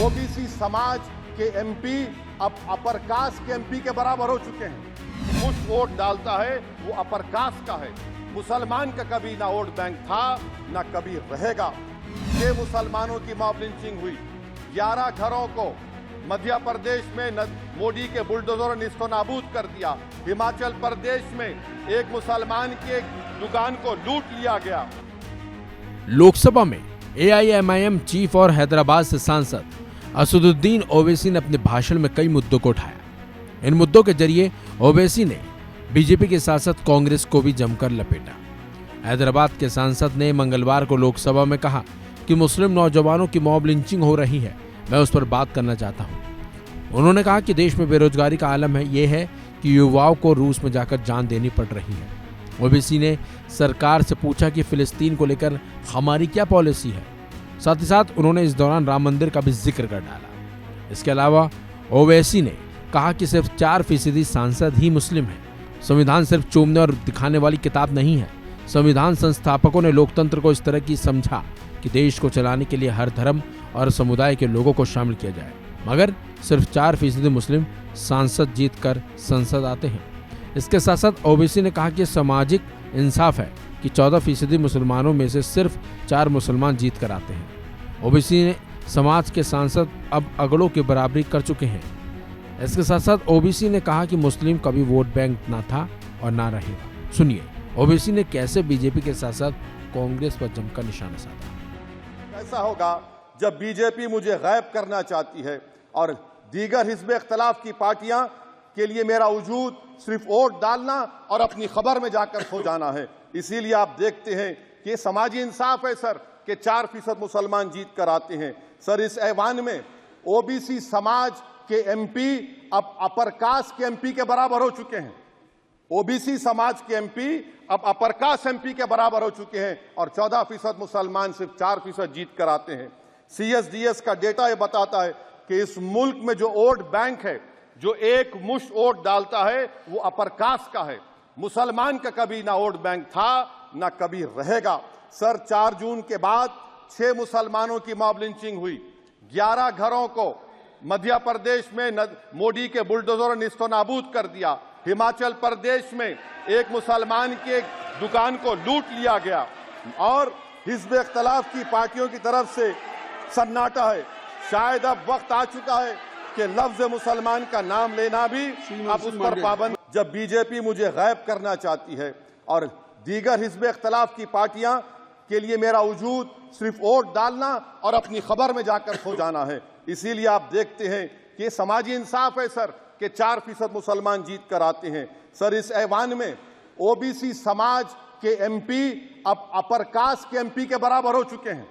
OBC समाज के MP अब अपर कास्ट के एमपी के बराबर हो चुके हैं। कुछ वोट डालता है वो अपर कास्ट का है। मुसलमान का कभी ना वोट बैंक था ना कभी रहेगा। 6 मुसलमानों की मॉब लिंचिंग हुई। 11 घरों को मध्य प्रदेश में मोदी के बुलडोजर ने निस्तो नाबूद कर दिया। हिमाचल प्रदेश में एक मुसलमान की एक दुकान को लूट लिया गया। लोकसभा में एआईएमआईएम चीफ और हैदराबाद से सांसद असदुद्दीन ओवैसी ने अपने भाषण में कई मुद्दों को उठाया। इन मुद्दों के जरिए ओवैसी ने बीजेपी के साथ साथ कांग्रेस को भी जमकर लपेटा। हैदराबाद के सांसद ने मंगलवार को लोकसभा में कहा कि मुस्लिम नौजवानों की मॉब लिंचिंग हो रही है, मैं उस पर बात करना चाहता हूं। उन्होंने कहा कि देश में बेरोजगारी का आलम है, यह है कि युवाओं को रूस में जाकर जान देनी पड़ रही है। ओवैसी ने सरकार से पूछा कि फिलिस्तीन को लेकर हमारी क्या पॉलिसी है। साथ ही साथ उन्होंने इस दौरान राम मंदिर का भी जिक्र कर डाला। इसके अलावा ओवैसी ने कहा कि सिर्फ 4% सांसद ही मुस्लिम हैं। संविधान सिर्फ चूमने और दिखाने वाली किताब नहीं है। संविधान संस्थापकों ने लोकतंत्र को इस तरह की समझा कि देश को चलाने के लिए हर धर्म और समुदाय के लोगों को शामिल किया जाए, मगर सिर्फ 4% मुस्लिम सांसद जीतकर संसद आते हैं। इसके साथ साथ ओवैसी ने कहा कि सामाजिक इंसाफ है कि 14% मुसलमानों में से सिर्फ 4 मुसलमान जीत कर आते हैं। ओवैसी ने समाज के सांसद अब अगड़ों की बराबरी कर चुके हैं। इसके साथ साथ ओवैसी ने कहा कि मुस्लिम कभी वोट बैंक ना था और ना रहेगा। सुनिए ओवैसी ने कैसे बीजेपी के साथ साथ कांग्रेस पर जमकर निशाना साधा। ऐसा होगा जब बीजेपी मुझे गायब करना चाहती है और दीगर हिज़्ब इख्तिलाफ की पार्टियां के लिए मेरा वजूद सिर्फ वोट डालना और अपनी खबर में जाकर सो जाना है। इसीलिए आप देखते हैं कि समाजी इंसाफ है सर कि 4% मुसलमान जीत कर आते हैं। सर इस ऐवान में ओबीसी समाज के एमपी अब अपर कास्ट के एमपी के बराबर हो चुके हैं। ओबीसी समाज के एमपी अब अपर कास्ट एमपी के बराबर हो चुके हैं और 14% मुसलमान सिर्फ 4% जीत कर आते हैं। CSDS का डेटा यह बताता है कि इस मुल्क में जो वोट बैंक है, जो एक मुश्त वोट डालता है वो अपर कास्ट का है। मुसलमान का कभी ना वोट बैंक था ना कभी रहेगा। सर 4 जून के बाद 6 मुसलमानों की मॉब लिंचिंग हुई। 11 घरों को मध्य प्रदेश में मोदी के बुलडोजर ने निस्तो नाबूद कर दिया। हिमाचल प्रदेश में एक मुसलमान की एक दुकान को लूट लिया गया और हिज़्ब इख्तिलाफ की पार्टियों की तरफ से सन्नाटा है। शायद अब वक्त आ चुका है कि लफ्ज मुसलमान का नाम लेना भी अब उस पर पाबंद। जब बीजेपी मुझे गायब करना चाहती है और दीगर हिज़्ब इख्तिलाफ की पार्टियां के लिए मेरा वजूद सिर्फ वोट डालना और अपनी खबर में जाकर सो जाना है। इसीलिए आप देखते हैं कि समाजी इंसाफ है सर कि 4% मुसलमान जीत कर आते हैं। सर इस ऐवान में ओबीसी समाज के एमपी अब अपर कास्ट के एमपी के बराबर हो चुके हैं।